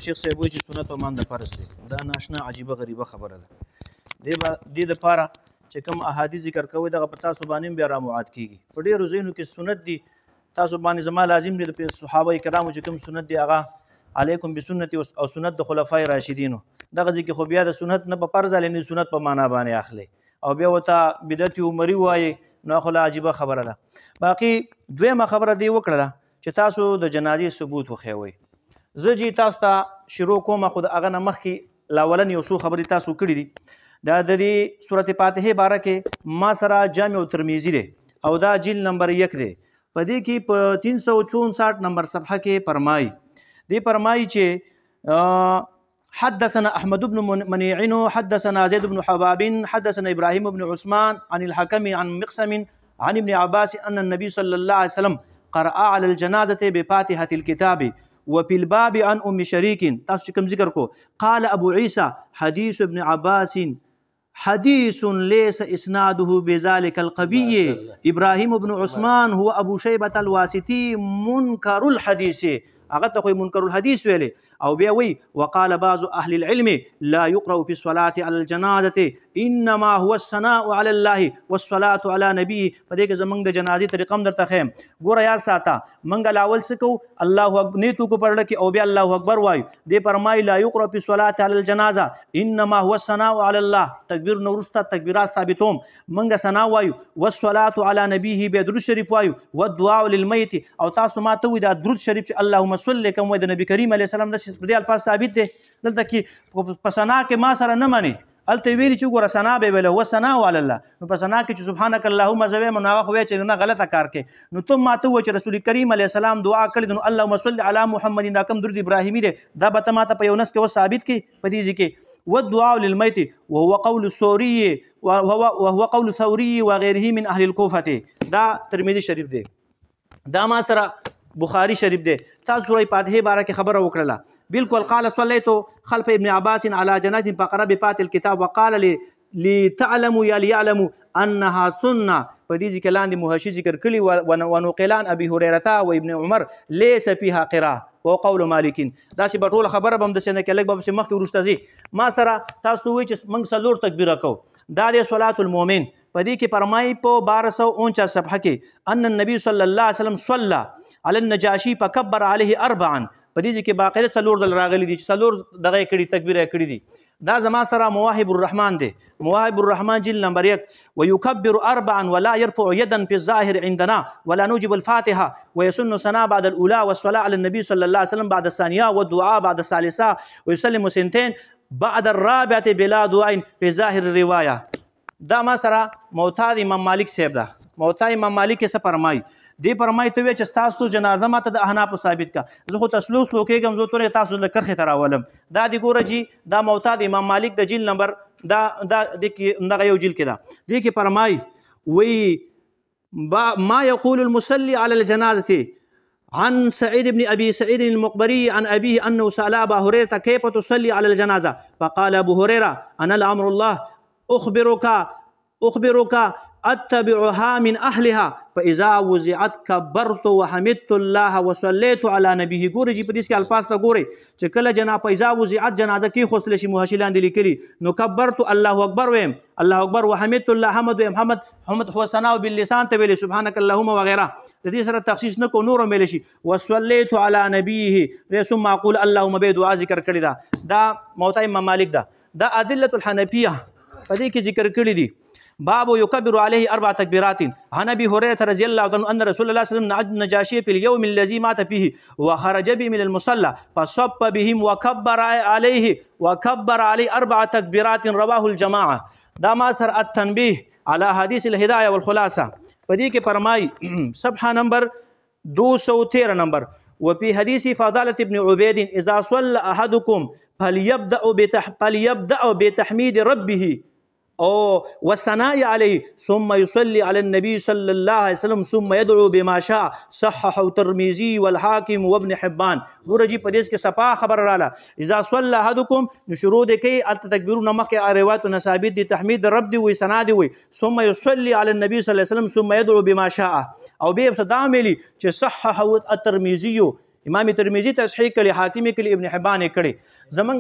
شیخ صاحب وایي چې سنت او مانده فرض دی. دا ناشنا عجیبه غریبه خبره ده. دې دپاره چې کوم احادیث ذکر کوئ دغه په تاسو باندې بیا رامعاد کېږي. په ډېرو ځایونو کې سنت دي، تاسو باندې زما لازم دی د صحابه کرامو چې کوم سنت دی هغه علیکم بسنتي او سنت د خلفای راشدینو. دغه ځای کې خو بیا د سنت نه په فرض نه سنت په معنا باندې اخلي او بیا ورته بدعت عمري وایي، نو خو عجیبه خبره ده. باقي دویمه خبره دی وکړله چې تاسو د جنازې ثبوت وښیوئ. زه چې تاسو ته شروع کوم خو د هغه نه مخکې لاولن یو څو خبرې تاسو کړي دي. دا د دې سورت فاتحې باره کې ما سره جامع ترمذي دی او دا جلد نمبر 1 دی. په دې کې په 364 نمبر صفحه کې فرمایي، دې فرمایي چې حدثنا احمد بن منيع حدثنا زيد بن حباب حدثنا ابراهيم بن عثمان عن الحكم عن مقسم عن ابن عباس ان النبي صلى الله عليه وسلم قرأ على الجنازة بفاتحة الكتاب وفي الباب عن ام شريك. تاسو کوم ذکر کو قال ابو عيسى حديث ابن عباس حديث ليس اسناده بذلك القوي ابراهيم بن عثمان هو ابو شيبة الواسطي منكر الحديث. هغه ته خو منکر الحدیث ویلې. او بیا وی وقال بعض اهل العلم لا يقرأ في الصلاة على الجنازة انما هو الثناء على الله والصلاة على نبيه. په دې کې زمونږ د جنازې طریقه هم درته ښیم. ګوره یاد ساته، موږ لاول څه کوو؟ الله اکبر نیتو کو پړله کې او بیا الله اکبر وایو. دې فرمایي لا يقرأ في الصلاة على الجنازة انما هو الثناء على الله. تکبیر نه وروسته تکبیرات ثابتوم، موږ ثنا وایو، والصلاة على نبيه بیا درود شریف وایو، والدعاء للمیت. او تاسو ما ته وایي دا درود شریف چې اللهم صل کوم وایي د نبي کریم علیه السلام داسې په دې الفاظ ثابت دی. دلته کې په ثنا کې ما سره نه مني، هلته ویلي چې ګوره ثنا به ویله هو ثناء علی الله. نو په ثنا کې چې سبحانک اللهم زه وایم نو هغه خو وایي چې نه غلطه کار کوي. نو ته ما ته وایي چې رسول کریم علیه السلام دعا کړې ده، نو اللهم صل علی محمد دا کوم درود ابراهیمي دی دا به ته ما ته په یو نس کې ثابت کړي په دې ځای کې. والدعاء للمیت وهو قول الثوري وهو قول الثوري وغيره من اهل الكوفه. دا ترمذی شریف دی، دا ما سره بخاری شریف دی. تاسو سورہ فاتحه باره کې خبره وکړله. بالکل قال صلیت خلف ابن عباس على جنازة فقرأ بفاتحة الكتاب وقال لتعلموا یا ليعلموا انها سنه. په دې ځکه لاندې محشي ذکر کړي ونقلان ابي هريره و ابن عمر ليس فيها قراءه وقول مالك. دا چې بټول خبره بم د سنه کې لګ به مخکې ورسته زی ما سره تاسو وایي چې موږ څلور تکبیره کوو. دا د صلات المؤمن په دې کې فرمایي په 1249 صفحه کې ان النبي صلی الله علیه وسلم صلى على النجاشي فكبر عليه 4. په دې کې باقاعده څلور دل راغلي دي چې څلور دغه کړي تکبیره کړي دي. دا زما سره مواهب الرحمن دی، مواهب الرحمن جلد نمبر 1 ويكبر 4 ولا يرفع يدا في الظاهر عندنا ولا نوجب الفاتحة ويسن ثناء بعد الأولى والصلاة على النبي صلى الله عليه وسلم بعد الثانية والدعاء بعد الثالثة ويسلم سنتين بعد الرابعة بلا دعاء في ظاهر الرواية. دا ما سره معتاد امام مالک صاحب ده. معتاد امام مالک څه فرمایي؟ دې فرمایي ته وایي چې تاسو جنازه ماته د احنافو ثابت کا، زه خو تسلوس لوکېږم، زه تورې تاسو له کرښې ته راولم. دا د ګوره جي دا معتاد امام مالک د جلد نمبر دغه یو جلد کې ده. دې کې فرمایي وی ما يقول المصلي على الجنازة عن سعيد بن أبي سعيد المقبري عن أبيه أنه سأل أبا هريرة كيف تصلي على الجنازة فقال أبو هريرة أنا لأمر الله أخبرك أتبعها من أهلها فإذا وزعت كبرت وحمدت الله وصليت على نبيه. ګوري چې په دې کې الفاظ ته ګوري چې کله جناب فإذا وزعت جنازه کې خوستل شي محشي لاندې لیکلي نو کبرت الله اکبر ویم، الله اکبر وحمدت الله حمد ویم، حمد هو ثناء باللسان ته ویلي سبحانك اللهم وغيره. د دې سره تخصیص نه کو نور ویل شي وصليت على نبيه ثم اقول اللهم به دعا ذکر کړی ده. دا موطئ امام مالک ده. دا ادله الحنفیه په دې کې ذکر کړی دي. باب يكبر عليه 4 تكبيرات. عن ابي هريره رضي الله عنه ان رسول الله صلى الله عليه وسلم نعد النجاشي في اليوم الذي مات فيه وخرج به من المصلى فصب بهم وكبر عليه 4 تكبيرات رواه الجماعه. دا ما سر التنبيه على حديث الهدايه والخلاصه په دې کې فرمایي صفحه نمبر 213 نمبر وفي حديث فضالة ابن عبيد اذا صلى احدكم فليبدأ بتحميد ربه والثناء عليه ثم يصلي على النبي صلى الله عليه وسلم ثم يدعو بما شاء. صححه الترمذي والحاكم وابن حبان. ګوره جی په دې کې صفا خبر رااله اذا صلى احدكم نو شروع دې کوي التکبیرونه مخکې روایتونه ثابت دي تحمید رب دی وي ثنا دی وي ثم يصلي على النبي صلى الله عليه وسلم ثم يدعو بما شاء. او به صدا ملي چې صححه الترمذي امام ترمذی تصحیح کړي، حاکم کړي، ابن حبان کړي. زمنګ